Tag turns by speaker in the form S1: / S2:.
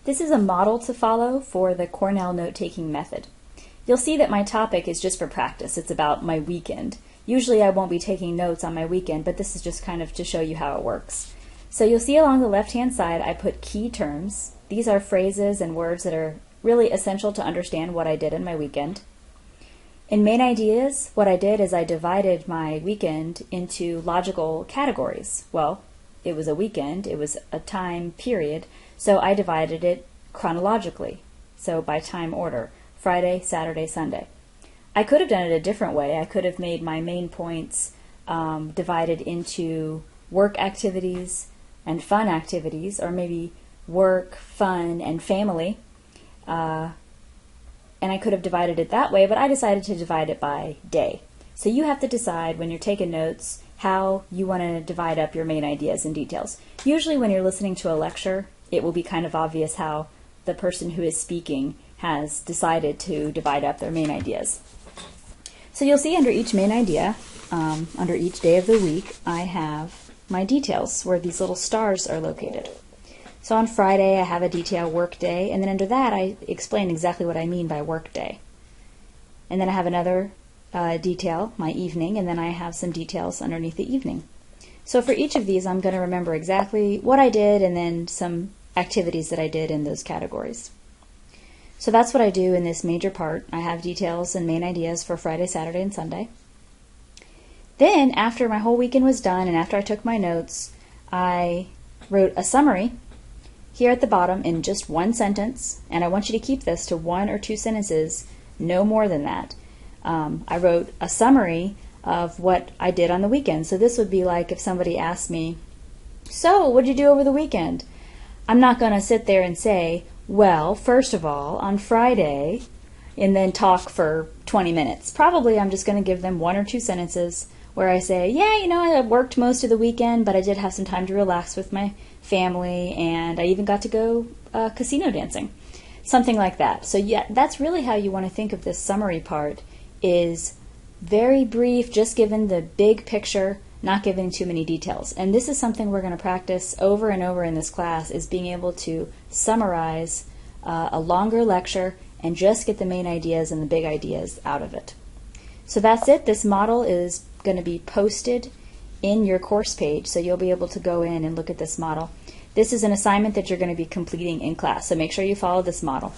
S1: This is a model to follow for the Cornell note-taking method. You'll see that my topic is just for practice. It's about my weekend. Usually I won't be taking notes on my weekend, but this is just kind of to show you how it works. So you'll see along the left-hand side I put key terms. These are phrases and words that are really essential to understand what I did in my weekend. In main ideas, what I did is I divided my weekend into logical categories. Well, it was a weekend, it was a time period, so I divided it chronologically, so by time order, Friday, Saturday, Sunday. I could have done it a different way. I could have made my main points divided into work activities and fun activities, or maybe work, fun, and family. And I could have divided it that way, but I decided to divide it by day. So you have to decide when you're taking notes how you want to divide up your main ideas and details. Usually when you're listening to a lecture, it will be kind of obvious how the person who is speaking has decided to divide up their main ideas. So you'll see under each main idea, under each day of the week, I have my details where these little stars are located. So on Friday, I have a detail work day, and then under that, I explain exactly what I mean by work day. And then I have another detail, my evening, and then I have some details underneath the evening. So for each of these, I'm going to remember exactly what I did and then some activities that I did in those categories. So that's what I do in this major part. I have details and main ideas for Friday, Saturday, and Sunday. Then, after my whole weekend was done and after I took my notes, I wrote a summary here at the bottom in just one sentence, and I want you to keep this to 1 or 2 sentences, no more than that. I wrote a summary of what I did on the weekend. So this would be like if somebody asked me, "So, what did you do over the weekend?" I'm not going to sit there and say, "Well, first of all, on Friday," and then talk for 20 minutes. Probably I'm just going to give them 1 or 2 sentences where I say, "Yeah, I worked most of the weekend, but I did have some time to relax with my family, and I even got to go casino dancing." Something like that. So yeah, that's really how you want to think of this summary part, is very brief, just given the big picture, not giving too many details. And this is something we're going to practice over and over in this class, is being able to summarize a longer lecture and just get the main ideas and the big ideas out of it. So that's it. This model is going to be posted in your course page, so you'll be able to go in and look at this model. This is an assignment that you're going to be completing in class, so make sure you follow this model.